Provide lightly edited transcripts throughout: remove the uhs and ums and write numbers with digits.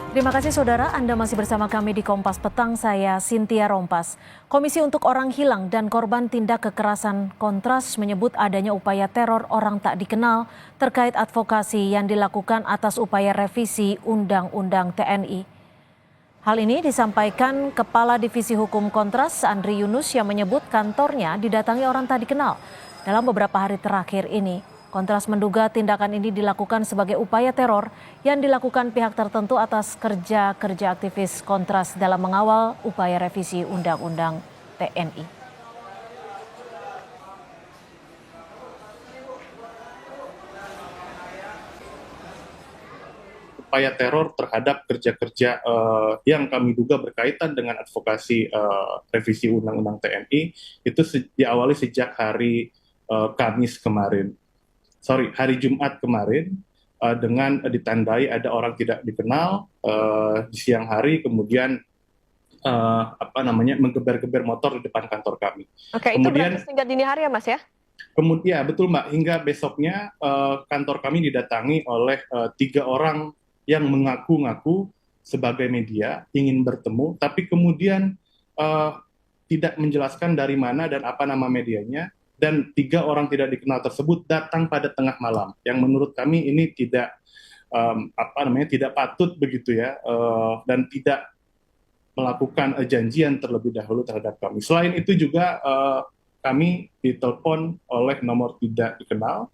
Terima kasih saudara, Anda masih bersama kami di Kompas Petang, saya Cynthia Rompas. Komisi untuk Orang Hilang dan Korban Tindak Kekerasan Kontras menyebut adanya upaya teror orang tak dikenal terkait advokasi yang dilakukan atas upaya revisi Undang-Undang TNI. Hal ini disampaikan Kepala Divisi Hukum Kontras, Andri Yunus, yang menyebut kantornya didatangi orang tak dikenal. Dalam beberapa hari terakhir ini, Kontras menduga tindakan ini dilakukan sebagai upaya teror yang dilakukan pihak tertentu atas kerja-kerja aktivis Kontras dalam mengawal upaya revisi Undang-Undang TNI. Upaya teror terhadap kerja-kerja yang kami duga berkaitan dengan advokasi revisi Undang-Undang TNI itu diawali sejak hari hari Jumat kemarin dengan ditandai ada orang tidak dikenal di siang hari, kemudian menggeber-geber motor di depan kantor kami. Oke, kemudian, itu berarti hingga dini hari ya Mas ya? Kemudian, betul Mbak, hingga besoknya kantor kami didatangi oleh 3 orang yang mengaku-ngaku sebagai media ingin bertemu, tapi kemudian tidak menjelaskan dari mana dan apa nama medianya. Dan 3 orang tidak dikenal tersebut datang pada tengah malam, yang menurut kami ini tidak tidak patut begitu ya, dan tidak melakukan janjian terlebih dahulu terhadap kami. Selain itu juga kami ditelepon oleh nomor tidak dikenal.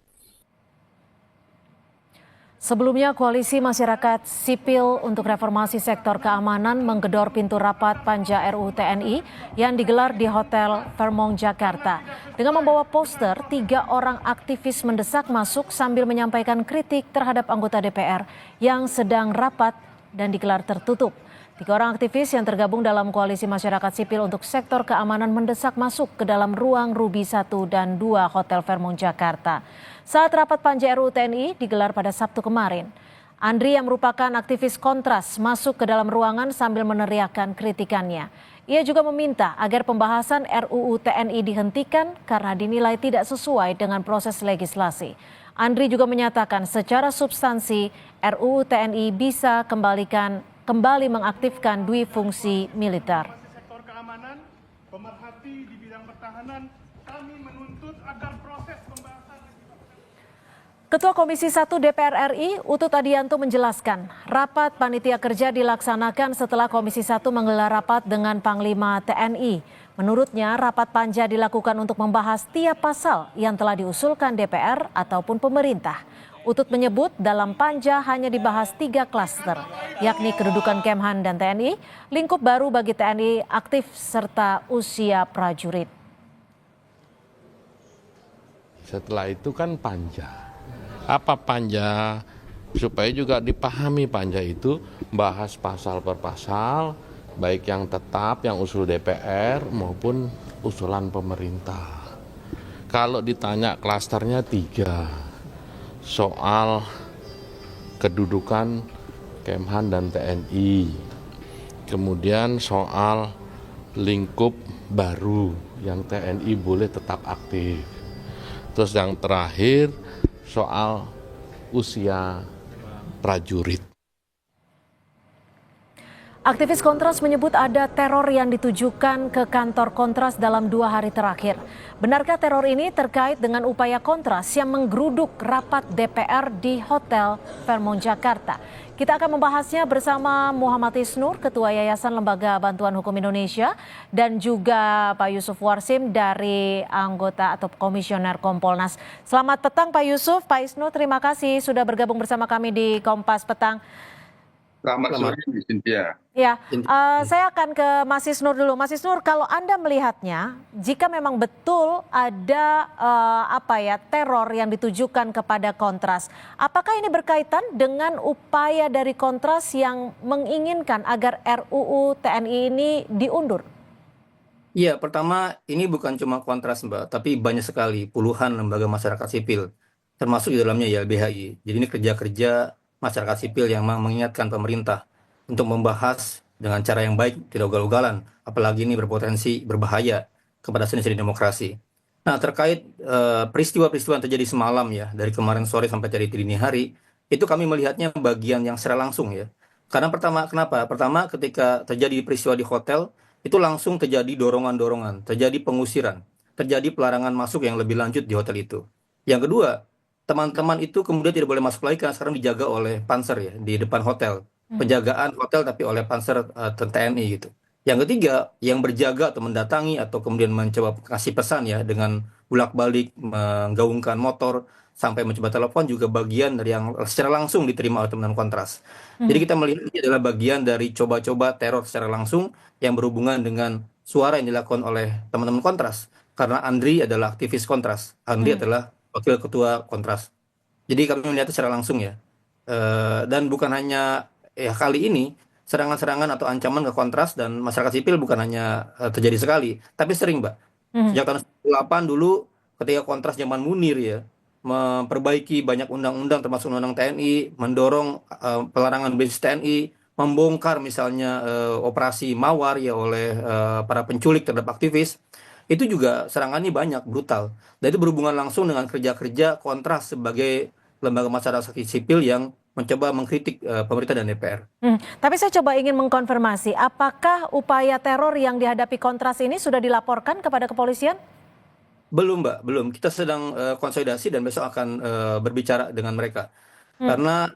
Sebelumnya, Koalisi Masyarakat Sipil untuk Reformasi Sektor Keamanan menggedor pintu rapat Panja RUU TNI yang digelar di Hotel Fairmont, Jakarta. Dengan membawa poster, 3 orang aktivis mendesak masuk sambil menyampaikan kritik terhadap anggota DPR yang sedang rapat dan digelar tertutup. 3 orang aktivis yang tergabung dalam Koalisi Masyarakat Sipil untuk Sektor Keamanan mendesak masuk ke dalam ruang Ruby 1 dan 2 Hotel Fairmont, Jakarta. Saat rapat Panja RUU TNI digelar pada Sabtu kemarin, Andri yang merupakan aktivis Kontras masuk ke dalam ruangan sambil meneriakkan kritikannya. Ia juga meminta agar pembahasan RUU TNI dihentikan karena dinilai tidak sesuai dengan proses legislasi. Andri juga menyatakan secara substansi RUU TNI bisa kembali mengaktifkan dui fungsi militer. Sektor keamanan, pemerhati di bidang pertahanan, kami menuntut agar proses pembahasan. Ketua Komisi 1 DPR RI, Utut Adianto menjelaskan, rapat panitia kerja dilaksanakan setelah Komisi 1 menggelar rapat dengan Panglima TNI. Menurutnya, rapat panja dilakukan untuk membahas tiap pasal yang telah diusulkan DPR ataupun pemerintah. Utut menyebut dalam panja hanya dibahas 3 klaster, yakni kedudukan Kemhan dan TNI, lingkup baru bagi TNI aktif, serta usia prajurit. Setelah itu kan panja. Apa panja? Supaya juga dipahami panja itu bahas pasal per pasal, baik yang tetap, yang usul DPR maupun usulan pemerintah. Kalau ditanya klasternya 3. Soal kedudukan Kemhan dan TNI, kemudian soal lingkup baru yang TNI boleh tetap aktif, terus yang terakhir soal usia prajurit. Aktivis Kontras menyebut ada teror yang ditujukan ke kantor Kontras dalam 2 hari terakhir. Benarkah teror ini terkait dengan upaya Kontras yang menggeruduk rapat DPR di Hotel Fairmont, Jakarta? Kita akan membahasnya bersama Muhammad Isnur, Ketua Yayasan Lembaga Bantuan Hukum Indonesia, dan juga Pak Yusuf Warsim dari anggota atau komisioner Kompolnas. Selamat petang Pak Yusuf, Pak Isnur, terima kasih sudah bergabung bersama kami di Kompas Petang. Selamat sore, Cynthia. Ya, saya akan ke Mas Isnur dulu. Mas Isnur, kalau Anda melihatnya, jika memang betul ada teror yang ditujukan kepada Kontras, apakah ini berkaitan dengan upaya dari Kontras yang menginginkan agar RUU TNI ini diundur? Iya, pertama ini bukan cuma Kontras, Mbak, tapi banyak sekali puluhan lembaga masyarakat sipil, termasuk di dalamnya YLBHI. Jadi ini kerja-kerja masyarakat sipil yang mengingatkan pemerintah untuk membahas dengan cara yang baik, tidak ugal-ugalan, apalagi ini berpotensi berbahaya kepada seni demokrasi. Nah, terkait peristiwa-peristiwa yang terjadi semalam ya, dari kemarin sore sampai tadi dini hari, itu kami melihatnya bagian yang secara langsung ya. Karena kenapa? Pertama, ketika terjadi peristiwa di hotel, itu langsung terjadi dorongan-dorongan, terjadi pengusiran, terjadi pelarangan masuk yang lebih lanjut di hotel itu. Yang kedua, teman-teman itu kemudian tidak boleh masuk lagi karena sekarang dijaga oleh Panser ya, di depan hotel. Penjagaan hotel tapi oleh Panser TNI gitu. Yang ketiga, yang berjaga atau mendatangi atau kemudian mencoba kasih pesan ya dengan bolak-balik menggaungkan motor sampai mencoba telepon juga bagian dari yang secara langsung diterima oleh teman-teman Kontras. Jadi kita melihat ini adalah bagian dari coba-coba teror secara langsung yang berhubungan dengan suara yang dilakukan oleh teman-teman Kontras. Karena Andri adalah aktivis Kontras, Andri adalah wakil ketua Kontras. Jadi kami melihat secara langsung ya. Dan bukan hanya ya kali ini serangan-serangan atau ancaman ke Kontras dan masyarakat sipil bukan hanya terjadi sekali, tapi sering, Mbak. Sejak tahun 98 dulu ketika Kontras zaman Munir ya, memperbaiki banyak undang-undang termasuk undang-undang TNI, mendorong pelarangan bisnis TNI, membongkar misalnya operasi Mawar ya oleh para penculik terhadap aktivis. Itu juga serangannya banyak, brutal. Dan itu berhubungan langsung dengan kerja-kerja Kontras sebagai lembaga masyarakat sipil yang mencoba mengkritik pemerintah dan DPR. Tapi saya coba ingin mengkonfirmasi, apakah upaya teror yang dihadapi Kontras ini sudah dilaporkan kepada kepolisian? Belum, Mbak, belum. Kita sedang konsolidasi dan besok akan berbicara dengan mereka. Karena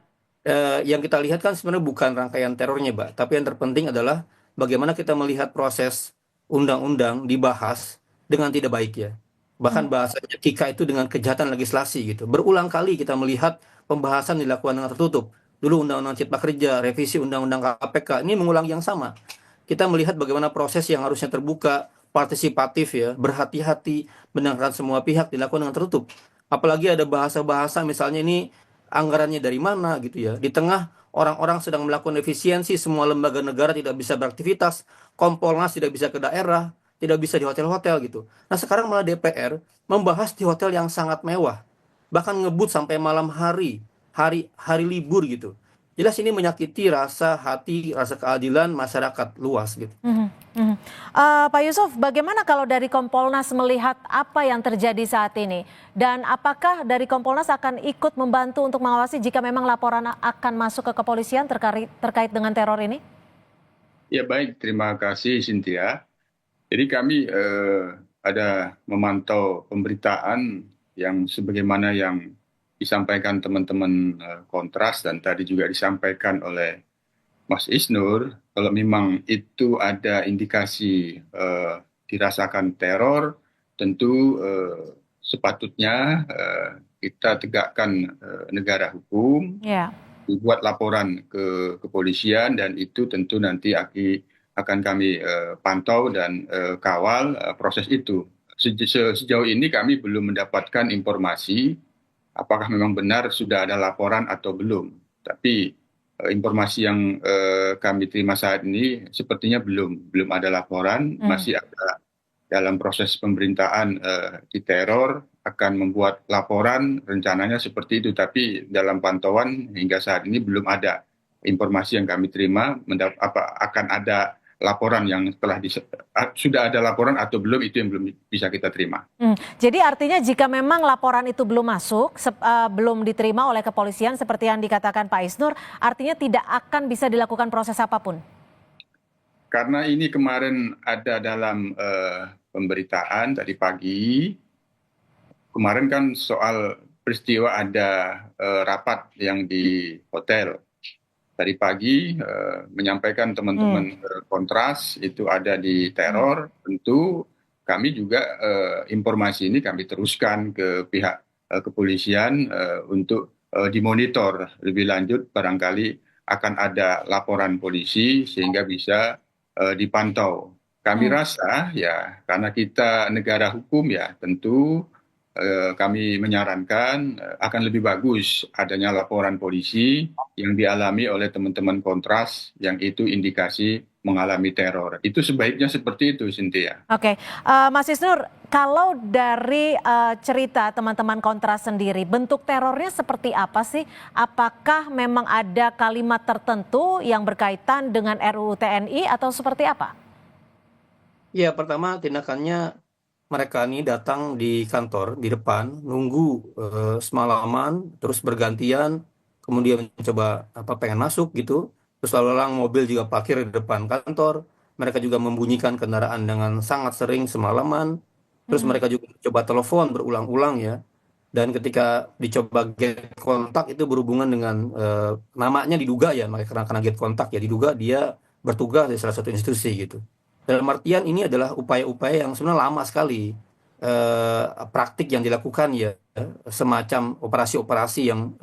yang kita lihat kan sebenarnya bukan rangkaian terornya, Mbak. Tapi yang terpenting adalah bagaimana kita melihat proses undang-undang dibahas dengan tidak baik ya. Bahkan bahasanya Kika itu dengan kejahatan legislasi gitu. Berulang kali kita melihat pembahasan dilakukan dengan tertutup. Dulu Undang-Undang Cipta Kerja, revisi Undang-Undang KPK, ini mengulang yang sama. Kita melihat bagaimana proses yang harusnya terbuka, partisipatif ya, berhati-hati, mendengarkan semua pihak dilakukan dengan tertutup. Apalagi ada bahasa-bahasa misalnya ini anggarannya dari mana gitu ya. Di tengah orang-orang sedang melakukan efisiensi, semua lembaga negara tidak bisa beraktivitas, Kompolnas tidak bisa ke daerah, tidak bisa di hotel-hotel gitu. Nah sekarang malah DPR membahas di hotel yang sangat mewah, bahkan ngebut sampai malam hari libur gitu. Jelas ini menyakiti rasa hati, rasa keadilan masyarakat luas gitu. Pak Yusuf, bagaimana kalau dari Kompolnas melihat apa yang terjadi saat ini? Dan apakah dari Kompolnas akan ikut membantu untuk mengawasi jika memang laporan akan masuk ke kepolisian terkait dengan teror ini? Ya baik, terima kasih Cynthia. Jadi kami ada memantau pemberitaan yang sebagaimana yang disampaikan teman-teman Kontras dan tadi juga disampaikan oleh Mas Isnur, kalau memang itu ada indikasi dirasakan teror, tentu sepatutnya kita tegakkan negara hukum, dibuat laporan ke kepolisian dan itu tentu nanti akan kami pantau dan kawal proses itu. Sejauh ini kami belum mendapatkan informasi apakah memang benar sudah ada laporan atau belum. Tapi informasi yang kami terima saat ini sepertinya belum ada laporan, masih ada dalam proses pemerintahan di teror akan membuat laporan rencananya seperti itu. Tapi dalam pantauan hingga saat ini belum ada informasi yang kami terima akan ada laporan yang sudah ada laporan atau belum, itu yang belum bisa kita terima. Jadi artinya jika memang laporan itu belum masuk, belum diterima oleh kepolisian seperti yang dikatakan Pak Isnur, artinya tidak akan bisa dilakukan proses apapun? Karena ini kemarin ada dalam pemberitaan tadi pagi, kemarin kan soal peristiwa ada rapat yang di hotel. Tadi pagi menyampaikan teman-teman Kontras itu ada di teror, tentu kami juga informasi ini kami teruskan ke pihak kepolisian untuk dimonitor lebih lanjut, barangkali akan ada laporan polisi sehingga bisa dipantau. Kami rasa ya karena kita negara hukum ya tentu kami menyarankan akan lebih bagus adanya laporan polisi yang dialami oleh teman-teman Kontras yang itu indikasi mengalami teror. Itu sebaiknya seperti itu, Cynthia. Oke, Mas Isnur, kalau dari cerita teman-teman Kontras sendiri, bentuk terornya seperti apa sih? Apakah memang ada kalimat tertentu yang berkaitan dengan RUU TNI atau seperti apa? Ya, pertama tindakannya mereka ini datang di kantor, di depan, nunggu semalaman, terus bergantian, kemudian mencoba pengen masuk gitu, terus lalu lalang mobil juga parkir di depan kantor, mereka juga membunyikan kendaraan dengan sangat sering semalaman, terus mereka juga coba telepon berulang-ulang ya, dan ketika dicoba get kontak itu berhubungan dengan namanya diduga ya, makanya karena get kontak ya diduga dia bertugas di salah satu institusi gitu. Dalam artian ini adalah upaya-upaya yang sebenarnya lama sekali praktik yang dilakukan ya, semacam operasi-operasi yang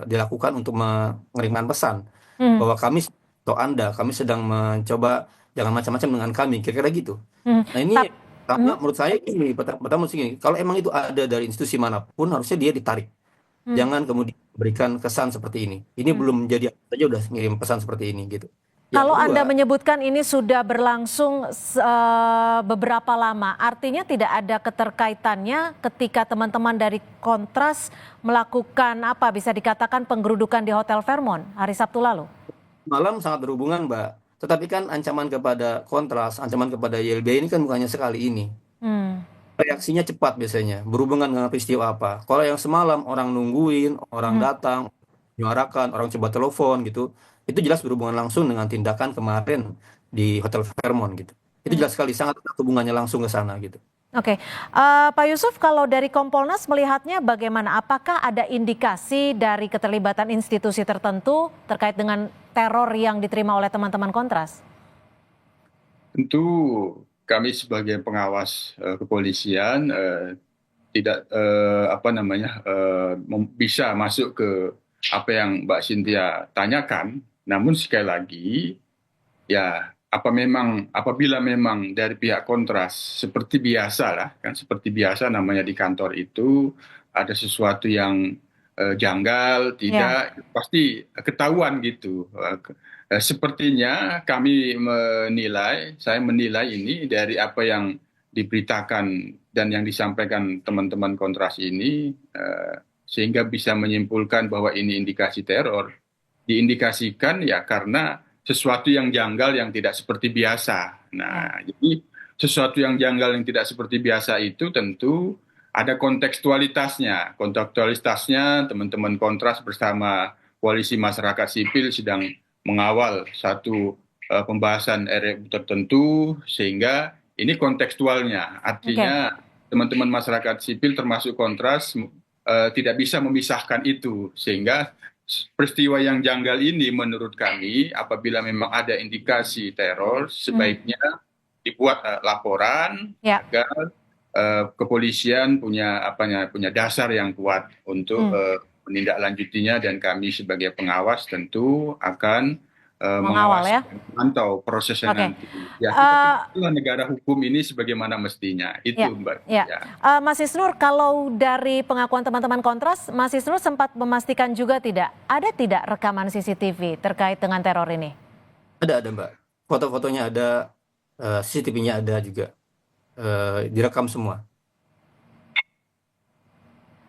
dilakukan untuk mengirimkan pesan Hmm. bahwa kami atau Anda, kami sedang mencoba jangan macam-macam dengan kami, kira-kira gitu. Hmm. Nah ini Hmm. menurut saya ini pertama segini, kalau emang itu ada dari institusi manapun harusnya dia ditarik. Jangan kemudian berikan kesan seperti ini. Ini belum jadi apa saja udah ngirim pesan seperti ini gitu. Yang Kalau kedua, Anda menyebutkan ini sudah berlangsung beberapa lama, artinya tidak ada keterkaitannya ketika teman-teman dari Kontras melakukan apa bisa dikatakan penggerudukan di Hotel Fairmont hari Sabtu lalu? malam sangat berhubungan, Mbak. Tetapi kan ancaman kepada Kontras, ancaman kepada YLBHI ini kan bukannya sekali ini. Hmm. Reaksinya cepat biasanya, berhubungan dengan peristiwa apa. Kalau yang semalam orang nungguin, orang datang, menyuarakan, orang coba telepon gitu, itu jelas berhubungan langsung dengan tindakan kemarin di Hotel Fairmont gitu. Itu jelas sekali, sangat erat hubungannya langsung ke sana gitu. Oke, Pak Yusuf, kalau dari Kompolnas melihatnya bagaimana? Apakah ada indikasi dari keterlibatan institusi tertentu terkait dengan teror yang diterima oleh teman-teman Kontras? Tentu kami sebagai pengawas kepolisian tidak bisa masuk ke apa yang Mbak Cynthia tanyakan. Namun sekali lagi ya apabila memang dari pihak Kontras seperti biasa lah, kan seperti biasa namanya di kantor itu ada sesuatu yang janggal, tidak pasti ketahuan gitu. Sepertinya saya menilai ini dari apa yang diberitakan dan yang disampaikan teman-teman Kontras ini, sehingga bisa menyimpulkan bahwa ini indikasi teror. Diindikasikan ya karena sesuatu yang janggal yang tidak seperti biasa. Nah, jadi sesuatu yang janggal yang tidak seperti biasa itu tentu ada kontekstualitasnya. Kontekstualitasnya teman-teman Kontras bersama Koalisi Masyarakat Sipil sedang mengawal satu pembahasan RUU tertentu, sehingga ini kontekstualnya. Artinya teman-teman masyarakat sipil termasuk Kontras tidak bisa memisahkan itu, sehingga peristiwa yang janggal ini menurut kami apabila memang ada indikasi teror sebaiknya dibuat laporan agar kepolisian punya dasar yang kuat untuk menindaklanjutinya, dan kami sebagai pengawas tentu akan Mengawal ya. memantau prosesnya nanti. Ya, kita negara hukum ini sebagaimana mestinya. Itu Mbak. Ya. Mas Isnur, kalau dari pengakuan teman-teman Kontras, Mas Isnur sempat memastikan juga ada tidak rekaman CCTV terkait dengan teror ini? Ada Mbak. Foto-fotonya ada, CCTV-nya ada juga. Direkam semua.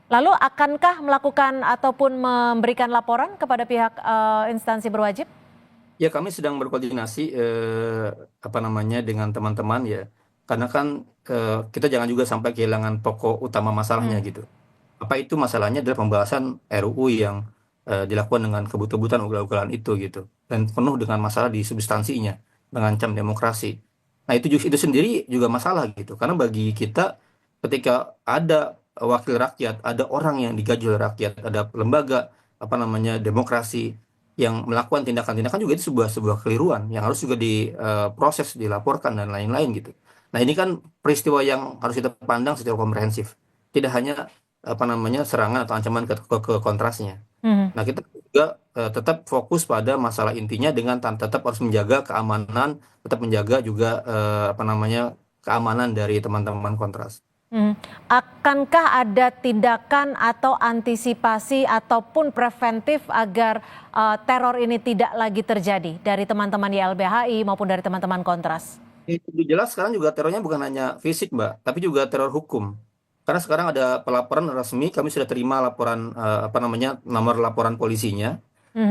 Lalu akankah melakukan ataupun memberikan laporan kepada pihak instansi berwajib? Ya, kami sedang berkoordinasi dengan teman-teman ya. Karena kan kita jangan juga sampai kehilangan pokok utama masalahnya gitu. Apa itu masalahnya adalah pembahasan RUU yang dilakukan dengan kebut-kebutan ugal-ugalan itu gitu. Dan penuh dengan masalah di substansinya, mengancam demokrasi. Nah, itu sendiri juga masalah gitu. Karena bagi kita ketika ada wakil rakyat, ada orang yang digaji oleh rakyat, ada lembaga demokrasi yang melakukan tindakan-tindakan, juga itu sebuah keliruan yang harus juga diproses, dilaporkan dan lain-lain gitu. Nah, ini kan peristiwa yang harus kita pandang secara komprehensif. Tidak hanya serangan atau ancaman ke Kontrasnya. Nah, kita juga tetap fokus pada masalah intinya dengan tetap harus menjaga keamanan, tetap menjaga juga keamanan dari teman-teman Kontras. Akankah ada tindakan atau antisipasi ataupun preventif agar teror ini tidak lagi terjadi dari teman-teman YLBHI maupun dari teman-teman Kontras? Itu jelas sekarang juga terornya bukan hanya fisik, Mbak, tapi juga teror hukum. Karena sekarang ada pelaporan resmi, kami sudah terima laporan nomor laporan polisinya.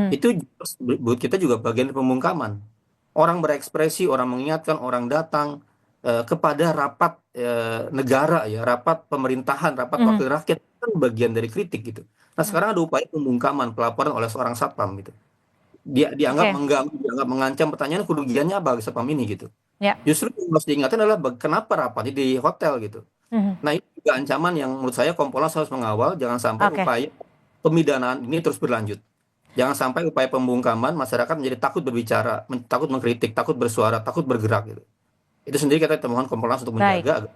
Itu buat kita juga bagian pembungkaman. Orang berekspresi, orang mengingatkan, orang datang kepada rapat negara ya, rapat pemerintahan, rapat wakil rakyat, kan bagian dari kritik gitu. Nah sekarang ada upaya pembungkaman pelaporan oleh seorang satpam gitu. Dia dianggap Oke. mengganggu, dianggap mengancam, pertanyaan kerugiannya apa bagi satpam ini gitu. Ya. Justru yang harus diingatkan adalah kenapa rapatnya di hotel gitu. Mhm. Nah ini juga ancaman yang menurut saya Kompolnas harus mengawal, jangan sampai Oke. upaya pemidanaan ini terus berlanjut. Jangan sampai upaya pembungkaman masyarakat menjadi takut berbicara, takut mengkritik, takut bersuara, takut bergerak gitu. Itu sendiri kita mohon Kompolnas untuk Baik. menjaga agar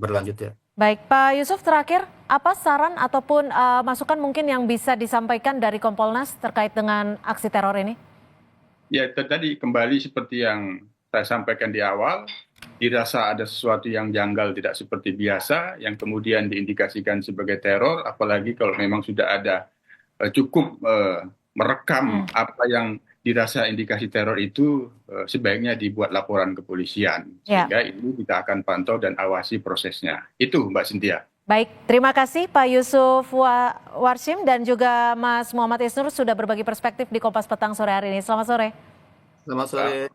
berlanjut ya. Baik, Pak Yusuf, terakhir apa saran ataupun masukan mungkin yang bisa disampaikan dari Kompolnas terkait dengan aksi teror ini? Ya, tadi kembali seperti yang saya sampaikan di awal, dirasa ada sesuatu yang janggal tidak seperti biasa, yang kemudian diindikasikan sebagai teror, apalagi kalau memang sudah ada cukup merekam apa yang dirasa indikasi teror itu, sebaiknya dibuat laporan kepolisian. Ya. Sehingga ini kita akan pantau dan awasi prosesnya. Itu Mbak Cynthia. Baik, terima kasih Pak Yusuf Warsim dan juga Mas Muhammad Isnur sudah berbagi perspektif di Kompas Petang sore hari ini. Selamat sore. Selamat sore.